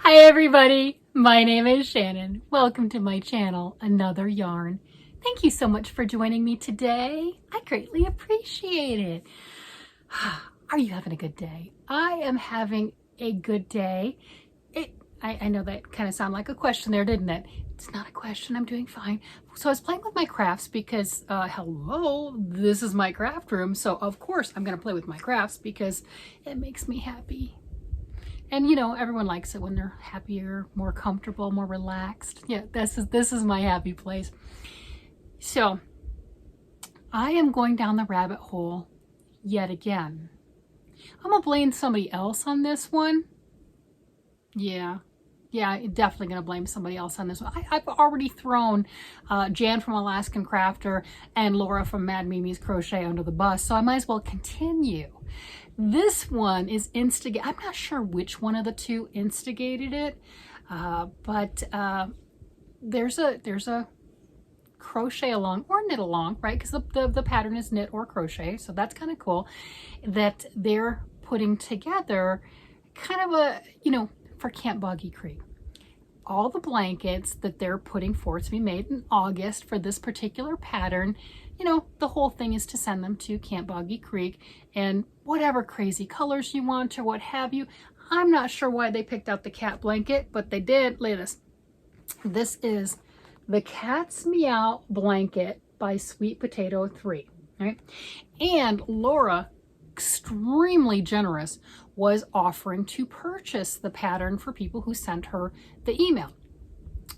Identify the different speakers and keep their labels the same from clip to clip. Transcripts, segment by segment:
Speaker 1: Hi everybody, my name is Shannon. Welcome to my channel, Another Yarn. Thank you so much for joining me today. I greatly appreciate it. Are you having a good day? I am having a good day. I know that kind of sounded like a question there, didn't it? It's not a question, I'm doing fine. So I was playing with my crafts because, hello, this is my craft room. So of course I'm gonna play with my crafts because it makes me happy. And you know, everyone likes it when they're happier, more comfortable, more relaxed. Yeah, this is my happy place. So I am going down the rabbit hole yet again. I'm gonna blame somebody else on this one. Yeah, definitely gonna blame somebody else on this one. I've already thrown Jan from Alaskan Crafter and Laura from Mad Mimi's Crochet under the bus, so I might as well continue. This one is instigated. I'm not sure which one of the two instigated it, but there's a crochet along or knit along, right? Because the pattern is knit or crochet, so that's kind of cool that they're putting together kind of a, you know, for Camp Boggy Creek. All the blankets that they're putting forth to be made in August for this particular pattern, you know, the whole thing is to send them to Camp Boggy Creek and whatever crazy colors you want or what have you. I'm not sure why they picked out the cat blanket, but they did. Look at this. This is the Cat's Meow blanket by Sweet Potato 3, right? And Laura, extremely generous, was offering to purchase the pattern for people who sent her the email.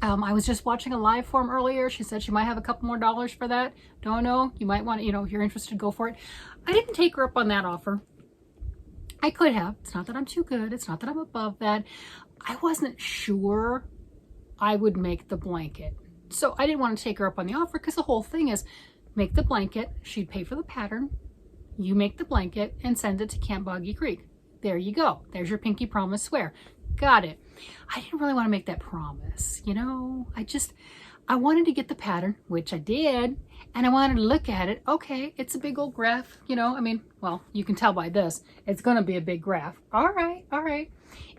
Speaker 1: I was just watching a live form earlier. She said she might have a couple more dollars for that. Don't know. You might want to, you know, if you're interested, go for it. I didn't take her up on that offer. I could have. It's not that I'm too good. It's not that I'm above that. I wasn't sure I would make the blanket. So I didn't want to take her up on the offer because the whole thing is make the blanket. She'd pay for the pattern. You make the blanket and send it to Camp Boggy Creek. There you go. There's your pinky promise swear. Got it. I didn't really want to make that promise, you know. I wanted to get the pattern, which I did, and I wanted to look at it. Okay, it's a big old graph, you know. I mean, well, you can tell by this. It's going to be a big graph. All right.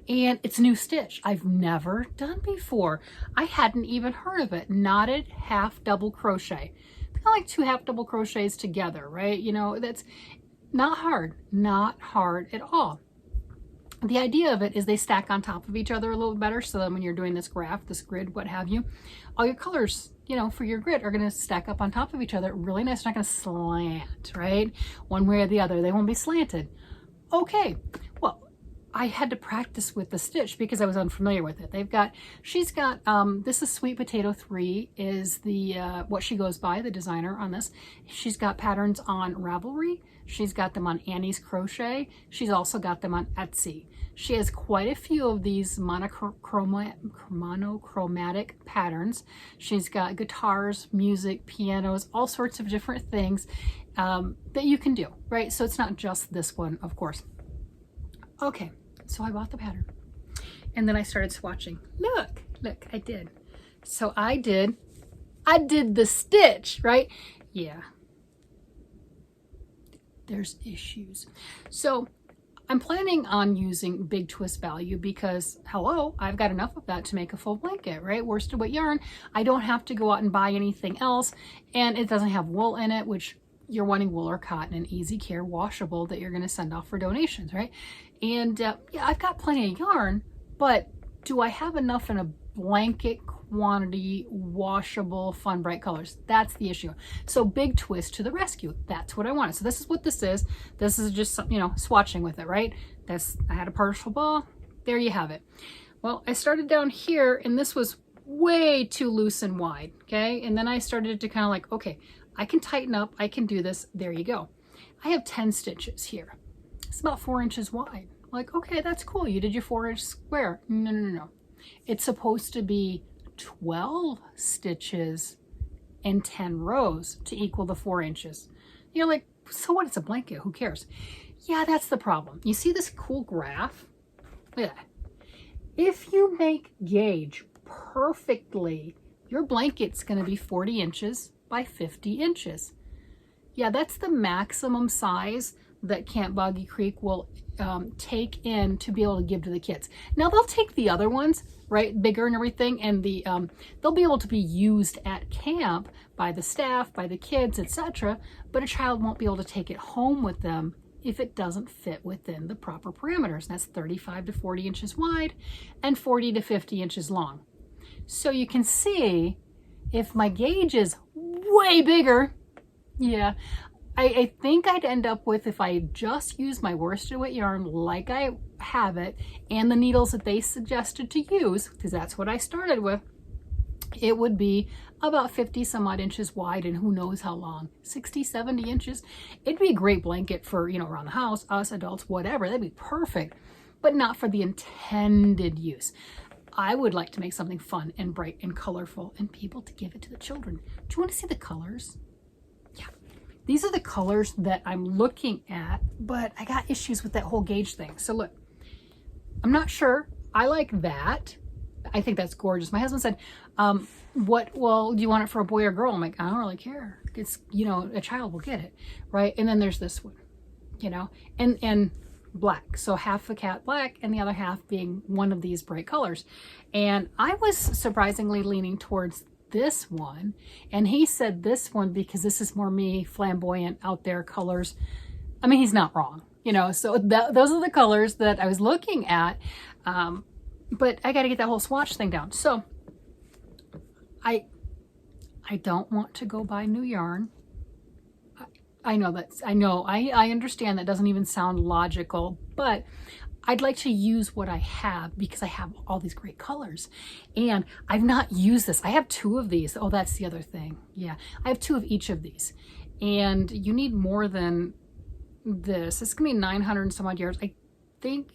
Speaker 1: And it's a new stitch I've never done before. I hadn't even heard of it. Knotted half double crochet. Kind of like 2 half double crochets together, right? You know, that's not hard at all. The idea of it is they stack on top of each other a little better, so that when you're doing this graph, this grid, what have you, all your colors, you know, for your grid are going to stack up on top of each other really nice. They're not going to slant, right? One way or the other. They won't be slanted. Okay, well, I had to practice with the stitch because I was unfamiliar with it. She's got, this is Sweet Potato 3 is the, what she goes by, the designer on this. She's got patterns on Ravelry. She's got them on Annie's Crochet. She's also got them on Etsy. She has quite a few of these monochromatic patterns. She's got guitars, music, pianos, all sorts of different things that you can do, right? So it's not just this one, of course. Okay, so I bought the pattern and then I started swatching. Look, I did. So I did the stitch, right? Yeah. There's issues. So I'm planning on using big twist value because, hello, I've got enough of that to make a full blanket, right? Worsted weight yarn. I don't have to go out and buy anything else, and it doesn't have wool in it, which you're wanting wool or cotton and easy care washable that you're going to send off for donations, right? And yeah, I've got plenty of yarn, but do I have enough in a blanket quantity, washable, fun, bright colors? That's the issue. So big twist to the rescue. That's what I wanted. So this is what this is. This is just, you know, swatching with it, right? I had a partial ball. There you have it. Well, I started down here and this was way too loose and wide, okay? And then I started to kind of like, okay, I can tighten up. I can do this. There you go. I have 10 stitches here. It's about 4 inches wide. Like, okay, that's cool. You did your 4-inch square. No. It's supposed to be 12 stitches and 10 rows to equal the 4 inches. You're like, so what? It's a blanket. Who cares? Yeah, that's the problem. You see this cool graph? Look at that. If you make gauge perfectly, your blanket's going to be 40 inches by 50 inches. Yeah, that's the maximum size that Camp Boggy Creek will take in to be able to give to the kids. Now they'll take the other ones, right, bigger and everything, and they'll be able to be used at camp by the staff, by the kids, etc. But a child won't be able to take it home with them if it doesn't fit within the proper parameters. And that's 35 to 40 inches wide and 40 to 50 inches long. So you can see if my gauge is way bigger, yeah, I think I'd end up with, if I just use my worsted weight yarn like I have it, and the needles that they suggested to use, because that's what I started with, it would be about 50 some odd inches wide and who knows how long, 60, 70 inches. It'd be a great blanket for, you know, around the house, us adults, whatever. That'd be perfect, but not for the intended use. I would like to make something fun and bright and colorful and be able to give it to the children. Do you want to see the colors? Yeah. These are the colors that I'm looking at, but I got issues with that whole gauge thing. So look, I'm not sure. I like that. I think that's gorgeous. My husband said, well, do you want it for a boy or girl? I'm like, I don't really care. It's, you know, a child will get it, right? And then there's this one, you know, and black. So half the cat black and the other half being one of these bright colors. And I was surprisingly leaning towards this one, and he said this one because this is more me, flamboyant, out there colors. I mean, he's not wrong, you know. So those are the colors that I was looking at, but I got to get that whole swatch thing down. So I don't want to go buy new yarn. I understand that doesn't even sound logical, but I'd like to use what I have because I have all these great colors, and I've not used this. I have 2 of these. Oh, that's the other thing. Yeah, I have 2 of each of these, and you need more than this. It's gonna be 900 and some odd yards. I think,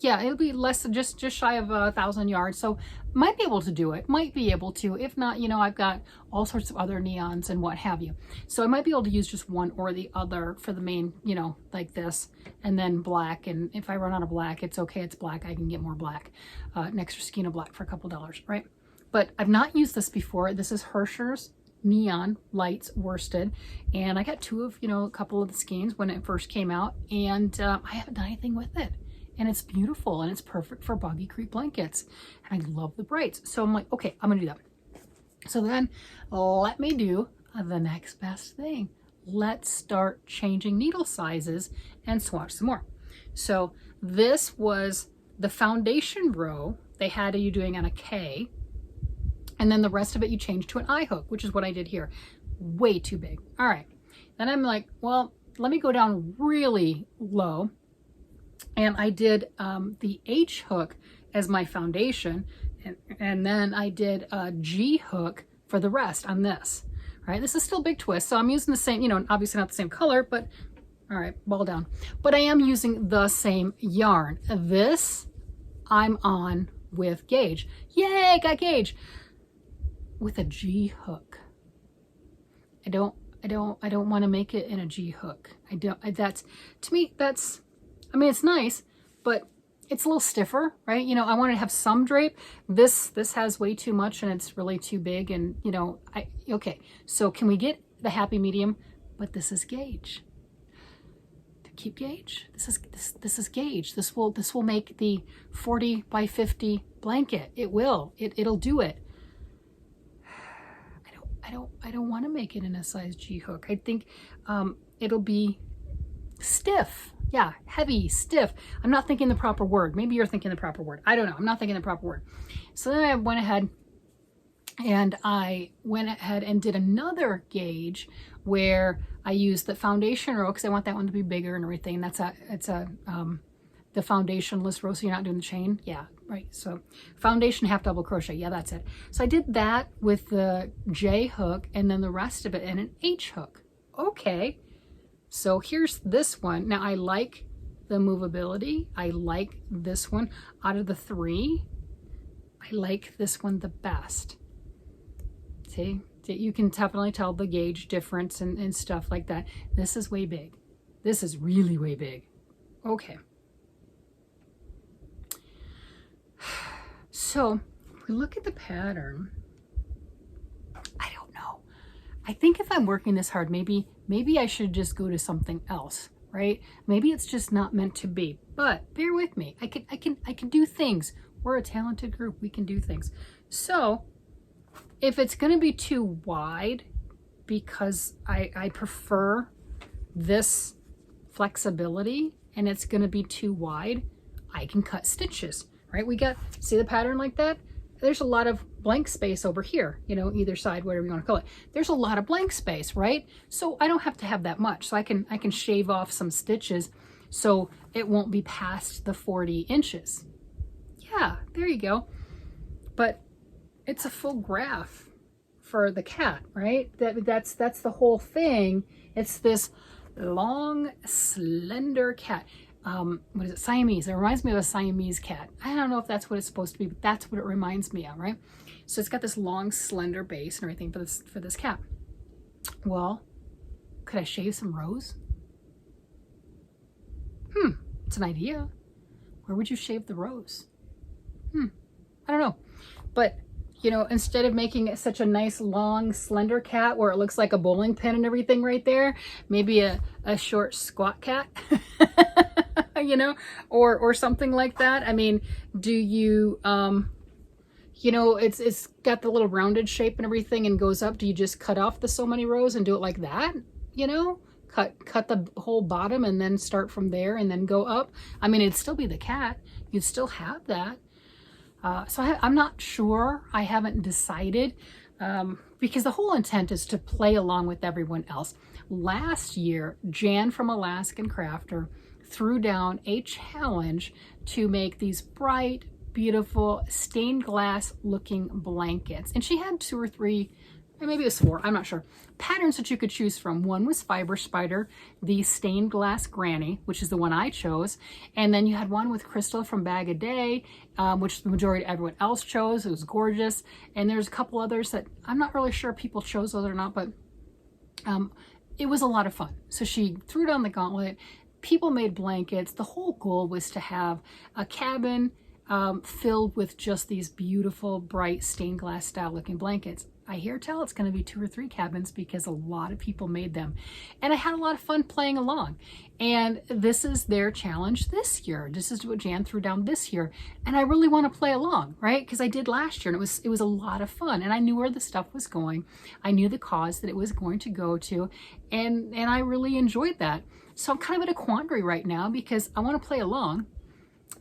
Speaker 1: yeah, it'll be less than just shy of 1,000 yards. So might be able to do it, might be able to. If not, you know, I've got all sorts of other neons and what have you. So I might be able to use just one or the other for the main, you know, like this, and then black. And if I run out of black, it's okay, it's black. I can get more black, an extra skein of black for a couple dollars, right? But I've not used this before. This is Herscher's Neon Lights worsted, and I got 2 of, you know, a couple of the skeins when it first came out, and I haven't done anything with it. And it's beautiful, and it's perfect for Boggy Creek blankets. And I love the brights. So I'm like, okay, I'm gonna do that. So then let me do the next best thing. Let's start changing needle sizes and swatch some more. So this was the foundation row. They had you doing on a K, and then the rest of it you changed to an I hook, which is what I did here. Way too big. All right. Then I'm like, well, let me go down really low. And I did the H hook as my foundation, and then I did a G hook for the rest on this. All right, this is still big twist, so I'm using the same, you know, obviously not the same color, but all right, ball down. But I am using the same yarn. This I'm on with gauge. Yay, got gauge with a G hook. I don't want to make it in a G hook. That's, to me, that's, I mean, it's nice, but it's a little stiffer, right? You know, I want to have some drape. This has way too much, and it's really too big, and you know, okay. So can we get the happy medium? But this is gauge. To keep gauge. This is gauge. This will make the 40 by 50 blanket. It will. It'll do it. I don't want to make it in a size G hook. I think it'll be stiff. Yeah, heavy, stiff. I'm not thinking the proper word. Maybe you're thinking the proper word. I don't know. I'm not thinking the proper word. So then I went ahead and did another gauge where I used the foundation row because I want that one to be bigger and everything. That's the foundationless row, so you're not doing the chain. Yeah, right. So foundation half double crochet. Yeah, that's it. So I did that with the J hook and then the rest of it in an H hook. Okay. So here's this one. Now I like the movability. I like this one. Out of the 3, I like this one the best. See, you can definitely tell the gauge difference and stuff like that. This is way big. This is really way big. Okay. So if we look at the pattern, I think if I'm working this hard, maybe I should just go to something else. right? Maybe it's just not meant to be, but bear with me. I can do things. We're a talented group. We can do things. So if it's going to be too wide, because I prefer this flexibility and it's going to be too wide, I can cut stitches, right? We got, see the pattern like that? There's a lot of blank space over here, you know, either side, whatever you want to call it. There's a lot of blank space, right? So I don't have to have that much. So I can shave off some stitches so it won't be past the 40 inches. Yeah, there you go. But it's a full graph for the cat, right? That's the whole thing. It's this long, slender cat. What is it? Siamese. It reminds me of a Siamese cat. I don't know if that's what it's supposed to be, but that's what it reminds me of, right? So it's got this long, slender base and everything for this cat. Well, could I shave some rows? It's an idea. Where would you shave the rows? I don't know. But, you know, instead of making it such a nice, long, slender cat where it looks like a bowling pin and everything right there, maybe a short, squat cat, you know, or something like that. I mean, do you, you know, it's got the little rounded shape and everything and goes up. Do you just cut off the so many rows and do it like that? You know, cut the whole bottom and then start from there and then go up. I mean, it'd still be the cat. You'd still have that. So I'm not sure. I haven't decided because the whole intent is to play along with everyone else. Last year, Jan from Alaskan Crafter threw down a challenge to make these bright, beautiful, stained glass looking blankets. And she had 2 or 3, or maybe it was 4, I'm not sure, patterns that you could choose from. One was Fiber Spider, the stained glass granny, which is the one I chose. And then you had one with Crystal from Bag a Day, which the majority of everyone else chose. It was gorgeous. And there's a couple others that I'm not really sure people chose those or not, but it was a lot of fun. So she threw down the gauntlet. People made blankets. The whole goal was to have a cabin filled with just these beautiful, bright, stained glass style looking blankets. I hear tell it's going to be 2 or 3 cabins because a lot of people made them. And I had a lot of fun playing along. And this is their challenge this year. This is what Jan threw down this year. And I really want to play along, right? Because I did last year and it was a lot of fun. And I knew where the stuff was going. I knew the cause that it was going to go to. And I really enjoyed that. So I'm kind of in a quandary right now because I want to play along.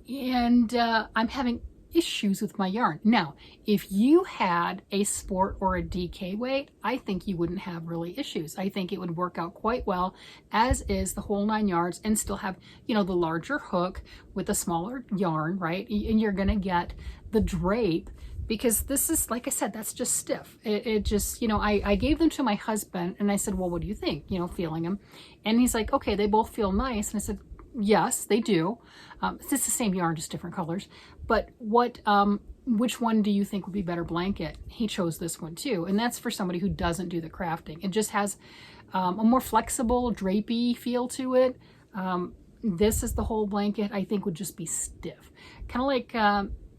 Speaker 1: And I'm having issues with my yarn. Now, if you had a sport or a DK weight, I think you wouldn't have really issues. I think it would work out quite well as is, the whole 9 yards, and still have, you know, the larger hook with a smaller yarn, right? And you're gonna get the drape, because this is, like I said, that's just stiff. It just, you know, I gave them to my husband and I said, well, what do you think? You know, feeling them. And he's like, okay, they both feel nice. And I said, yes, they do. It's the same yarn, just different colors. But which one do you think would be better blanket? He chose this one too. And that's for somebody who doesn't do the crafting. It just has a more flexible, drapey feel to it. This is the whole blanket, I think would just be stiff. Kind of like,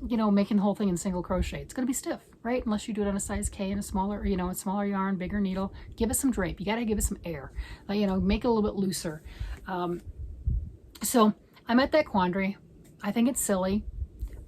Speaker 1: you know, making the whole thing in single crochet. It's going to be stiff, right? Unless you do it on a size K and a smaller, you know, a smaller yarn, bigger needle. Give it some drape. You got to give it some air. You know, make it a little bit looser. So I'm at that quandary. I think it's silly.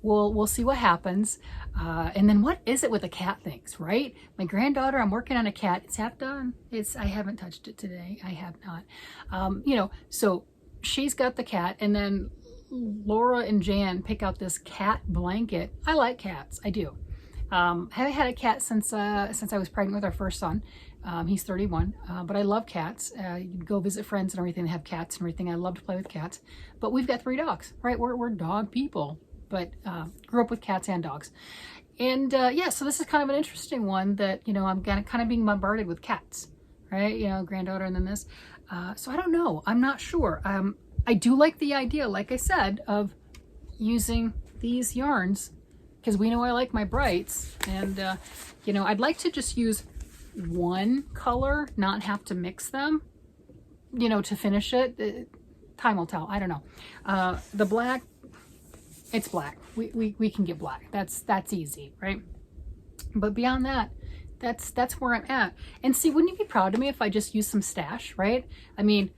Speaker 1: We'll see what happens. And then what is it with the cat things, right? My granddaughter, I'm working on a cat. It's half done. I haven't touched it today. I have not. You know, so she's got the cat, and then Laura and Jan pick out this cat blanket. I like cats. I do. Haven't had a cat since I was pregnant with our first son. He's 31, but I love cats. You go visit friends and everything, they have cats and everything. I love to play with cats, but we've got 3 dogs, right? We're dog people, but grew up with cats and dogs. And yeah, so this is kind of an interesting one that, you know, I'm kind of being bombarded with cats, right? You know, granddaughter and then this. So I don't know. I'm not sure. I do like the idea, like I said, of using these yarns because we know I like my brights. And, you know, I'd like to just use one color, not have to mix them, you know, to finish it. Time will tell. I don't know. The black, it's black. We can get black. That's easy, right? But beyond that, that's where I'm at. And see, wouldn't you be proud of me if I just used some stash, right? I mean,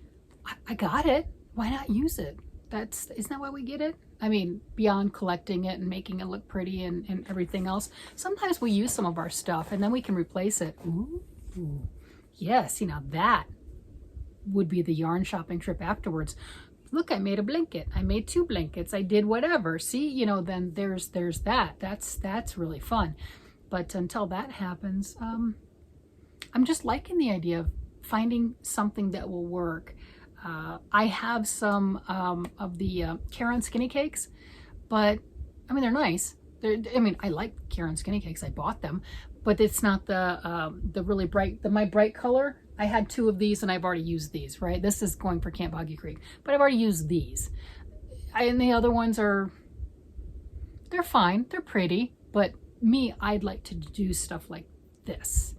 Speaker 1: I got it. why not use it? Isn't that why we get it? I mean, beyond collecting it and making it look pretty and everything else, sometimes we use some of our stuff and then we can replace it. Ooh, yes, you know, that would be the yarn shopping trip afterwards. Look, I made a blanket. I made 2 blankets. I did whatever. See, you know, then there's that. That's really fun. But until that happens, I'm just liking the idea of finding something that will work. I have some of the Karen skinny cakes, but I mean, they're nice. I mean, I like Karen skinny cakes. I bought them, but it's not the really bright, my bright color. I had 2 of these and I've already used these, right? This is going for Camp Boggy Creek, but I've already used these. And the other ones they're fine. They're pretty, but me, I'd like to do stuff like this.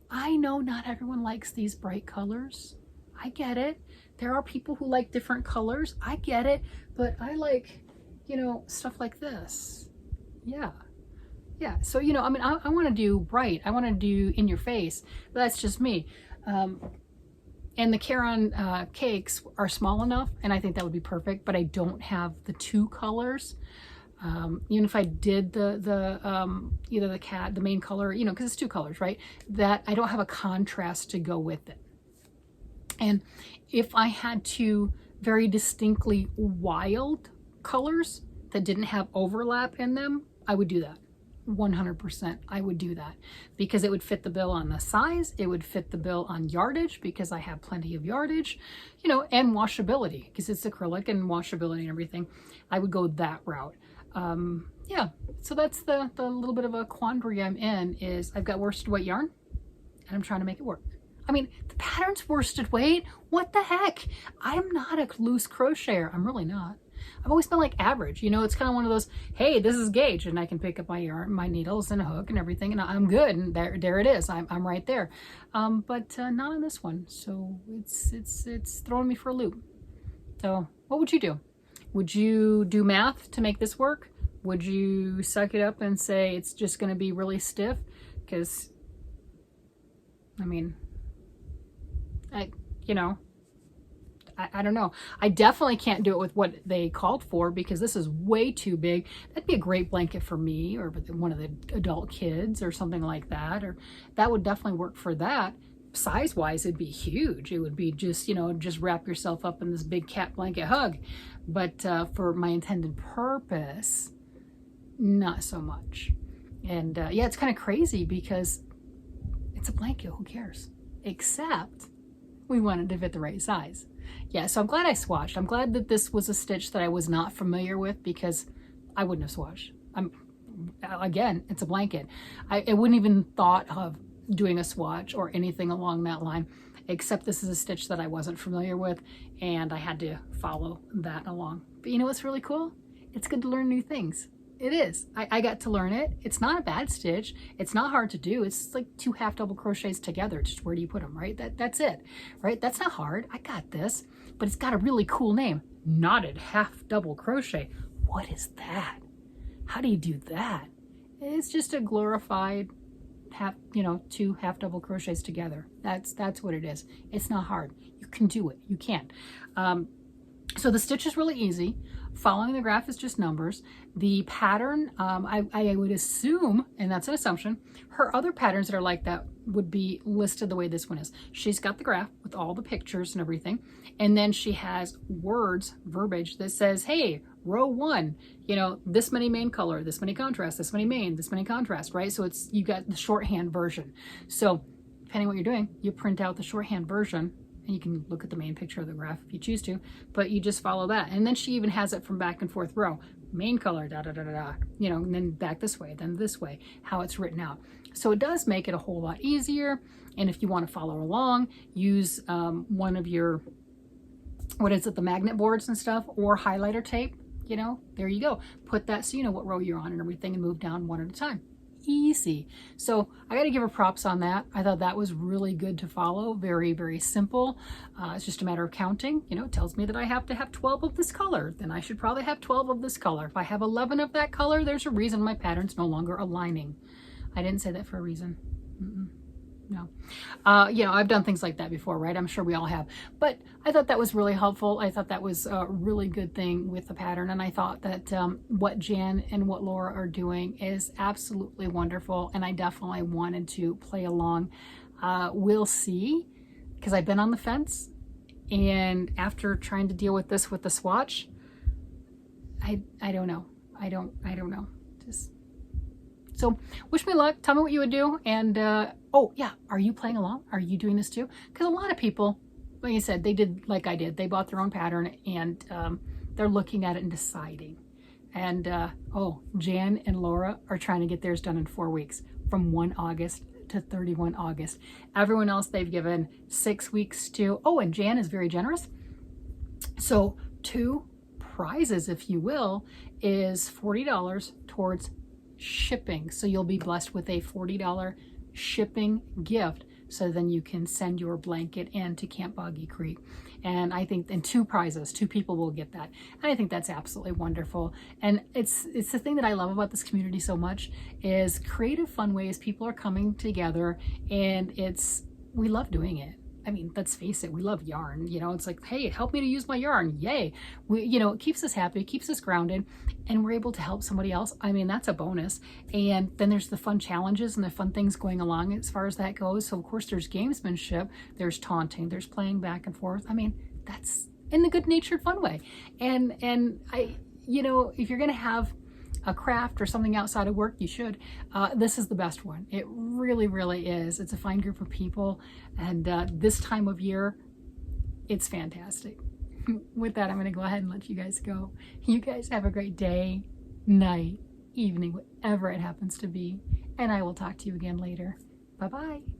Speaker 1: I know not everyone likes these bright colors. I get it. There are people who like different colors. I get it, but I like, you know, stuff like this. Yeah. Yeah, so, you know, I mean, I want to do bright. I want to do in your face. That's just me. And the Karen cakes are small enough, and I think that would be perfect, but I don't have the 2 colors. Even if I did either the main color, you know, because it's 2 colors, right? That I don't have a contrast to go with it. And if I had 2 very distinctly wild colors that didn't have overlap in them, I would do that. 100%. I would do that because it would fit the bill on the size. It would fit the bill on yardage because I have plenty of yardage, you know, and washability because it's acrylic and washability and everything. I would go that route. Yeah, so that's the little bit of a quandary I'm in is I've got worsted weight yarn and I'm trying to make it work. I mean, the pattern's worsted weight. What the heck? I'm not a loose crocheter. I'm really not. I've always been like average, you know, it's kind of one of those, hey, this is gauge and I can pick up my yarn, my needles and a hook and everything and I'm good. And there it is. I'm right there. But not on this one. So it's throwing me for a loop. So what would you do? Would you do math to make this work? Would you suck it up and say it's just going to be really stiff? Because, I mean, you know, I don't know. I definitely can't do it with what they called for because this is way too big. That'd be a great blanket for me or one of the adult kids or something like that. Or that would definitely work for that. Size-wise, it'd be huge. It would be just, you know, just wrap yourself up in this big cat blanket hug. But for my intended purpose, not so much. And yeah, it's kind of crazy because it's a blanket. Who cares? Except we wanted to fit the right size. Yeah, so I'm glad I swatched. I'm glad that this was a stitch that I was not familiar with because I wouldn't have swatched. Again, it's a blanket. I wouldn't even thought of doing a swatch or anything along that line, except this is a stitch that I wasn't familiar with and I had to follow that along. But you know what's really cool? It's good to learn new things. It is. I got to learn it. It's not a bad stitch. It's not hard to do. It's like 2 half double crochets together. Just where do you put them, right? That's it, right? That's not hard. I got this, but it's got a really cool name. Knotted half double crochet. What is that? How do you do that? It's just a glorified 2 half double crochets together. That's what it is. It's not hard. You can do it. You can. So the stitch is really easy. Following the graph is just numbers. The pattern, I would assume, and that's an assumption, her other patterns that are like that would be listed the way this one is. She's got the graph with all the pictures and everything. And then she has words, verbiage that says, hey, row 1, you know, this many main color, this many contrast, this many main, this many contrast, right? So you got the shorthand version. So depending on what you're doing, you print out the shorthand version and you can look at the main picture of the graph if you choose to, but you just follow that. And then she even has it from back and forth row, main color, da, da, da, da, da, you know, and then back this way, then this way, how it's written out. So it does make it a whole lot easier. And if you want to follow along, use one of your, the magnet boards and stuff, or highlighter tape, you know, there you go. Put that so you know what row you're on and everything and move down one at a time. Easy. So I got to give her props on that. I thought that was really good to follow. Very, very simple. It's just a matter of counting. You know, it tells me that I have to have 12 of this color. Then I should probably have 12 of this color. If I have 11 of that color, there's a reason my pattern's no longer aligning. I didn't say that for a reason. no. You know, I've done things like that before, right? I'm sure we all have. But I thought that was really helpful. I thought that was a really good thing with the pattern. And I thought that what Jan and what Laura are doing is absolutely wonderful. And I definitely wanted to play along. We'll see, because I've been on the fence. And after trying to deal with this with the swatch, I don't know. I don't know. Just so wish me luck. Tell me what you would do. And oh yeah, are you playing along? Are you doing this too? Because a lot of people, like I said, they did like I did. They bought their own pattern and they're looking at it and deciding. And oh, Jan and Laura are trying to get theirs done in 4 weeks, from 1 August to 31 August. Everyone else they've given 6 weeks to. Oh, and Jan is very generous. So 2 prizes, if you will, is $40 towards shipping. So you'll be blessed with a $40 shipping gift. So then you can send your blanket in to Camp Boggy Creek. And I think, and 2 prizes, 2 people will get that. And I think that's absolutely wonderful. And it's the thing that I love about this community so much is creative, fun ways people are coming together, and we love doing it. I mean, let's face it, we love yarn. You know, it's like, hey, help me to use my yarn. Yay. You know, it keeps us happy, it keeps us grounded, and we're able to help somebody else. I mean, that's a bonus. And then there's the fun challenges and the fun things going along as far as that goes. So of course there's gamesmanship, there's taunting, there's playing back and forth. I mean, that's in the good natured fun way. And you know, if you're going to have a craft or something outside of work, you should. This is the best one. It really, really is. It's a fine group of people. And this time of year, it's fantastic. With that, I'm going to go ahead and let you guys go. You guys have a great day, night, evening, whatever it happens to be. And I will talk to you again later. Bye-bye.